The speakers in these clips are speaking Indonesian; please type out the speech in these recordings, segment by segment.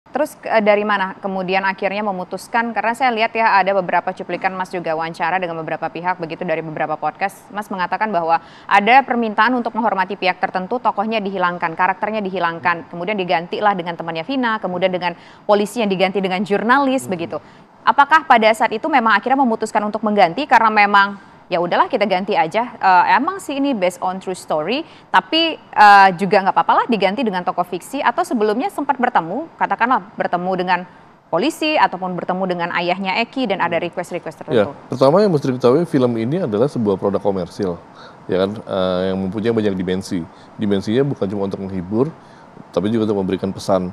Terus dari mana kemudian akhirnya memutuskan, karena saya lihat ya ada beberapa cuplikan Mas juga wawancara dengan beberapa pihak begitu dari beberapa podcast, Mas mengatakan bahwa ada permintaan untuk menghormati pihak tertentu, tokohnya dihilangkan, karakternya dihilangkan, kemudian digantilah dengan temannya Vina, kemudian dengan polisi yang diganti dengan jurnalis begitu. Apakah pada saat itu memang akhirnya memutuskan untuk mengganti karena memang ya udahlah kita ganti aja, emang sih ini based on true story, tapi juga nggak apa-apa lah diganti dengan tokoh fiksi, atau sebelumnya sempat bertemu, katakanlah bertemu dengan polisi ataupun bertemu dengan ayahnya Eki dan ada request-request tertentu? Ya, pertama yang mesti diketahui film ini adalah sebuah produk komersil, ya kan, yang mempunyai banyak dimensi. Dimensinya bukan cuma untuk menghibur, tapi juga untuk memberikan pesan.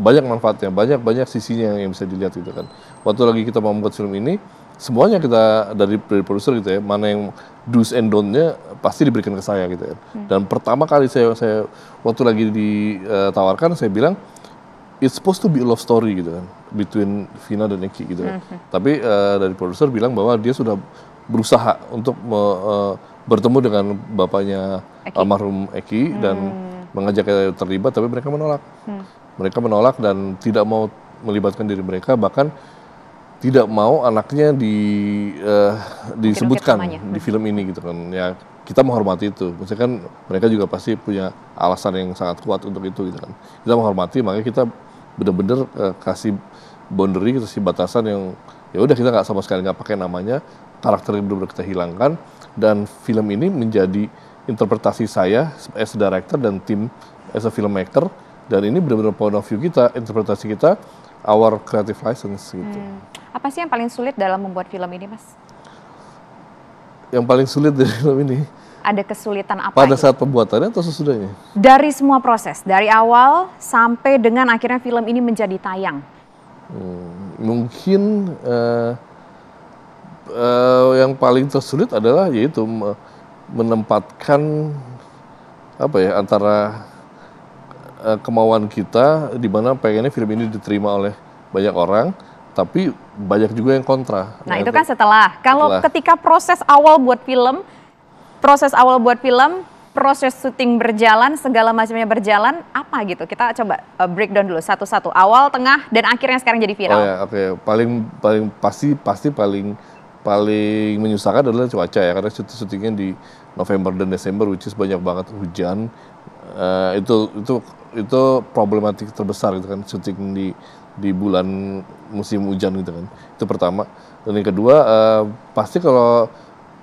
Banyak manfaatnya, banyak sisinya yang bisa dilihat gitu kan. Waktu lagi kita mau membuat film ini, semuanya kita dari produser gitu ya, mana yang do's and don't-nya pasti diberikan ke saya gitu ya. Dan pertama kali saya waktu lagi ditawarkan, saya bilang it's supposed to be a love story gitu kan, between Vina dan Eki gitu kan. Tapi dari produser bilang bahwa dia sudah berusaha untuk bertemu dengan bapaknya almarhum Eki dan mengajaknya terlibat, tapi mereka menolak. Mereka menolak dan tidak mau melibatkan diri mereka, bahkan tidak mau anaknya disebutkan di film ini gitu kan. Ya kita menghormati itu. Maksudnya kan mereka juga pasti punya alasan yang sangat kuat untuk itu gitu kan. Kita menghormati, makanya kita benar-benar kasih boundary, kasih batasan yang ya udah kita nggak sama sekali nggak pakai namanya, karakter yang benar-benar kita hilangkan, dan film ini menjadi interpretasi saya as a director dan tim as a filmmaker, dan ini benar-benar point of view kita, interpretasi kita, our creative license gitu. Apa sih yang paling sulit dalam membuat film ini, Mas? Yang paling sulit dari film ini? Ada kesulitan apa? Pada saat pembuatannya atau sesudahnya? Dari semua proses, dari awal sampai dengan akhirnya film ini menjadi tayang. Mungkin yang paling tersulit adalah yaitu menempatkan apa ya, antara kemauan kita di mana pengennya film ini diterima oleh banyak orang, tapi banyak juga yang kontra. Nah, itu kan setelah. Kalau ketika proses awal buat film, proses syuting berjalan, segala macamnya berjalan, apa gitu? Kita coba breakdown dulu satu-satu. Awal, tengah, dan akhirnya sekarang jadi viral. Oh ya, oke. Paling pasti paling menyusahkan adalah cuaca ya, karena syutingnya di November dan Desember, which is banyak banget hujan. Itu problematik terbesar gitu kan, syuting di bulan musim hujan gitu kan. Itu pertama. Dan yang kedua, pasti kalau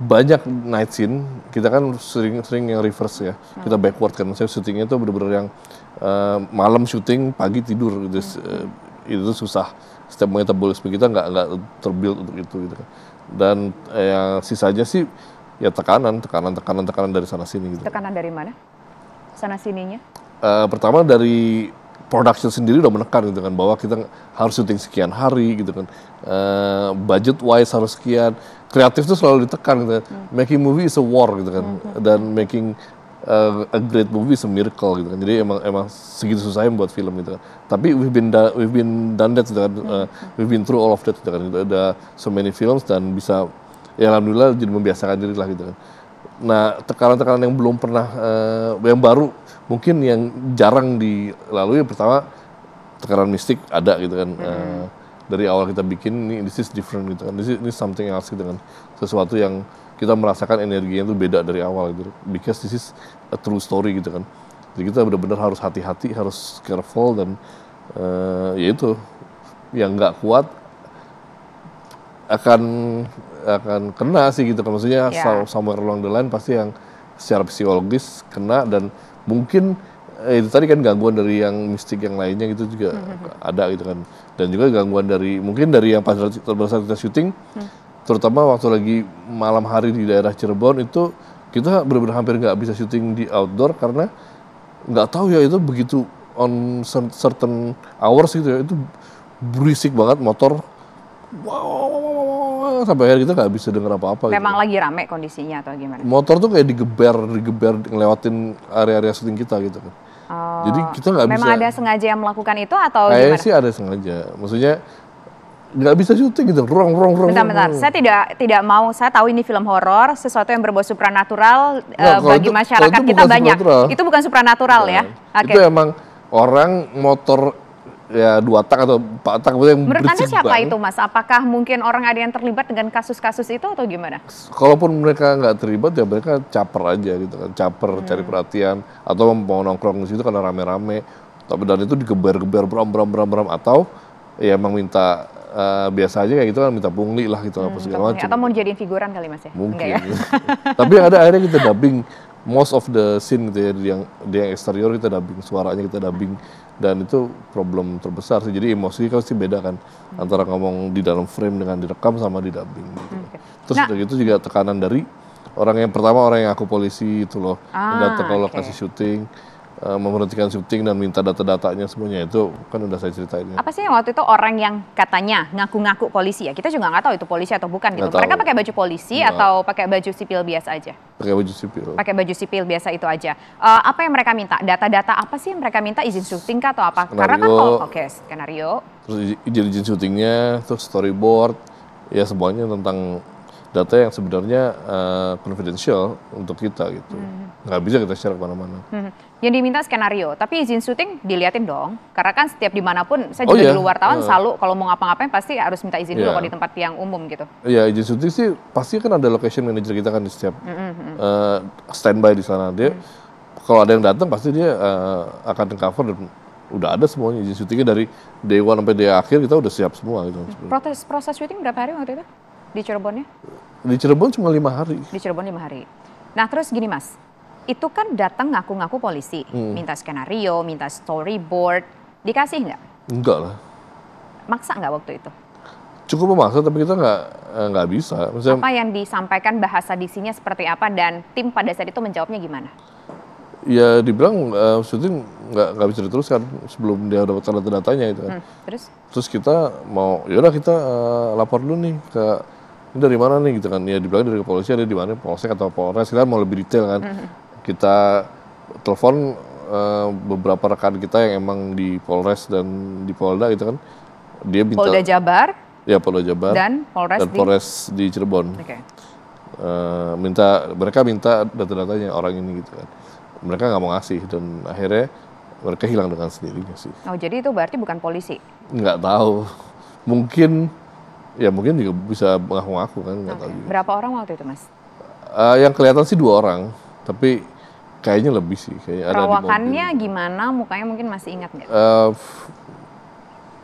banyak night scene, kita kan sering yang reverse ya. Kita backward kan. Saya syutingnya tuh bener-bener yang malam syuting, pagi tidur gitu. Itu susah. Setiap metabolisme kita nggak terbuild untuk itu gitu kan. Dan yang sisanya sih ya tekanan dari sana sini gitu. Tekanan dari mana? Sana sininya? Pertama dari production sendiri udah menekan gitu kan, bahwa kita harus syuting sekian hari gitu kan, budget wise harus sekian, kreatif tuh selalu ditekan gitu kan. Making movie is a war gitu kan, dan making a great movie is a miracle gitu kan. Jadi emang segitu susahnya buat film gitu kan. Tapi we've been done that gitu kan, we've been through all of that gitu kan. Ada so many films dan bisa ya alhamdulillah jadi membiasakan diri lah gitu kan. Nah, tekanan-tekanan yang belum pernah, yang baru, mungkin yang jarang dilalui, pertama tekanan mistik ada gitu kan. Dari awal kita bikin, ini this is different gitu kan, this is something else gitu kan. Sesuatu yang kita merasakan energinya itu beda dari awal gitu, because this is a true story gitu kan. Jadi kita benar-benar harus hati-hati, harus careful, dan ya itu, yang nggak kuat akan kena sih gitu kan, maksudnya somewhere along the line pasti yang secara psikologis kena, dan mungkin itu tadi kan gangguan dari yang mistik yang lainnya gitu juga ada gitu kan, dan juga gangguan dari mungkin dari yang pada saat kita syuting, terutama waktu lagi malam hari di daerah Cirebon itu kita benar-benar hampir nggak bisa syuting di outdoor karena nggak tahu ya, itu begitu on certain hours gitu ya, itu berisik banget motor. Wow, sampai akhirnya kita nggak bisa dengar apa-apa. Memang gitu. lagi rame kondisinya atau gimana? Motor tuh kayak digeber ngelewatin area-area syuting kita gitu kan. Oh, jadi kita nggak bisa. Memang ada sengaja yang melakukan itu atau kayaknya gimana? sih ada sengaja. Maksudnya nggak bisa syuting gitu, ruang. Bentar. Saya tidak mau. Saya tahu ini film horor, sesuatu yang berbau supranatural bagi masyarakat kita banyak. Itu bukan supranatural ya? Okay. Itu emang orang motor ya 2 tak atau 4 tak yang Menurut Anda berisik siapa banget. itu, Mas? Apakah mungkin orang ada yang terlibat dengan kasus-kasus itu atau gimana? Kalaupun mereka nggak terlibat ya mereka caper aja gitu kan, caper cari perhatian atau mau nongkrong di situ karena rame-rame. Tapi dan itu digeber-geber bram atau ya emang minta biasa aja kayak gitu kan, minta pungli lah gitu apa segala macam. Atau mau dijadiin figuran kali, Mas ya? Mungkin. Enggak ya? Tapi yang ada akhirnya kita dubbing most of the scene gitu ya, yang eksterior kita dubbing, suaranya kita dubbing, dan itu problem terbesar sih. Jadi emosi kan sih beda kan antara ngomong di dalam frame dengan direkam sama di dubbing gitu. Terus udah gitu juga tekanan dari orang yang pertama, orang yang aku polisi itu loh, yang datang ke lokasi syuting, memberhentikan syuting dan minta data-datanya semuanya, itu kan udah saya ceritain ya. Apa sih yang waktu itu orang yang katanya ngaku-ngaku polisi ya? Kita juga nggak tahu itu polisi atau bukan gitu. Nggak tahu. Mereka pakai baju polisi atau pakai baju sipil biasa aja? Pakai baju sipil. Pakai baju sipil biasa itu aja. Apa yang mereka minta? Data-data apa sih yang mereka minta? Izin syuting kah atau apa? Karena kan kalau skenario. Terus izin syutingnya, terus storyboard, ya semuanya tentang data yang sebenarnya confidential untuk kita gitu. Nggak bisa kita share kemana-mana. Yang diminta skenario, tapi izin syuting diliatin dong. Karena kan setiap dimanapun, saya juga dulu wartawan selalu kalau mau ngapa-ngapain pasti harus minta izin dulu kalau di tempat yang umum gitu. Iya, izin syuting sih pasti kan ada location manager kita kan di setiap standby di sana. Dia kalau ada yang datang pasti dia akan cover dan udah ada semuanya izin syutingnya dari day one sampai day akhir kita udah siap semua gitu. Proses syuting berapa hari waktu itu di Cirebonnya? Di Cirebon cuma 5 hari. Di Cirebon 5 hari. Nah terus gini Mas, itu kan datang ngaku-ngaku polisi, minta skenario, minta storyboard, dikasih nggak? Enggak lah. Maksa nggak waktu itu? Cukup memaksa tapi kita nggak bisa. Maksudnya, apa yang disampaikan bahasa disinya seperti apa dan tim pada saat itu menjawabnya gimana? ya dibilang syuting nggak bisa diteruskan sebelum dia dapat data-datanya gitu kan. Terus kita mau yaudah kita lapor dulu nih ke ini dari mana nih gitu kan, ya dibilang dari kepolisian, dia di mana, Polsek atau Polres, kita mau lebih detail kan. Kita telepon beberapa rekan kita yang emang di Polres dan di Polda gitu kan, dia minta Polda Jabar, ya Polda Jabar dan Polres di Cirebon. Okay. Mereka minta data-datanya orang ini gitu kan, mereka nggak mau ngasih dan akhirnya mereka hilang dengan sendirinya sih. Oh jadi itu berarti bukan polisi? Nggak tahu, mungkin juga bisa mengaku-ngaku kan, nggak tahu juga. Berapa orang waktu itu Mas? Yang kelihatan sih 2 orang, tapi kayaknya lebih sih. Kayaknya ada perawakannya gimana? Mukanya mungkin masih ingat nggak?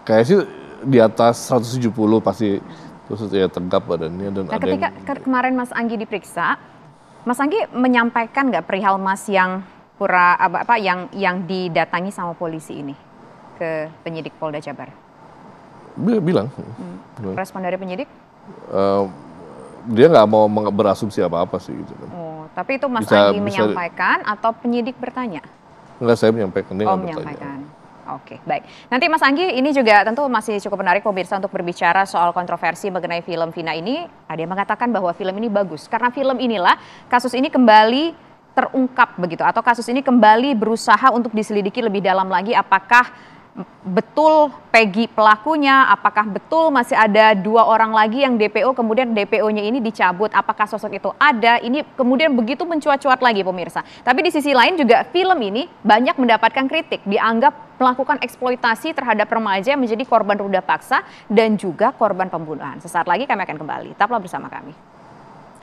Kayak sih di atas 170 pasti, terus ya tegap badannya dan ada ketika kemarin Mas Anggi diperiksa, Mas Anggi menyampaikan nggak perihal Mas yang yang didatangi sama polisi ini ke penyidik Polda Jabar? Bilang. Respon dari penyidik? Dia nggak mau berasumsi apa-apa sih gitu kan. Oh, tapi itu Mas Anggi menyampaikan atau penyidik bertanya? Enggak, saya menyampaikan, dia nggak menyampaikan. Oke, baik. Nanti Mas Anggi, ini juga tentu masih cukup menarik pemirsa untuk berbicara soal kontroversi mengenai film Vina ini. Ada yang mengatakan bahwa film ini bagus, karena film inilah kasus ini kembali terungkap begitu, atau kasus ini kembali berusaha untuk diselidiki lebih dalam lagi apakah betul Peggy pelakunya, apakah betul masih ada 2 orang lagi yang DPO, kemudian DPO-nya ini dicabut, apakah sosok itu ada, ini kemudian begitu mencuat-cuat lagi pemirsa. Tapi di sisi lain juga film ini banyak mendapatkan kritik, dianggap melakukan eksploitasi terhadap remaja yang menjadi korban ruda paksa dan juga korban pembunuhan. Sesaat lagi kami akan kembali, tetaplah bersama kami.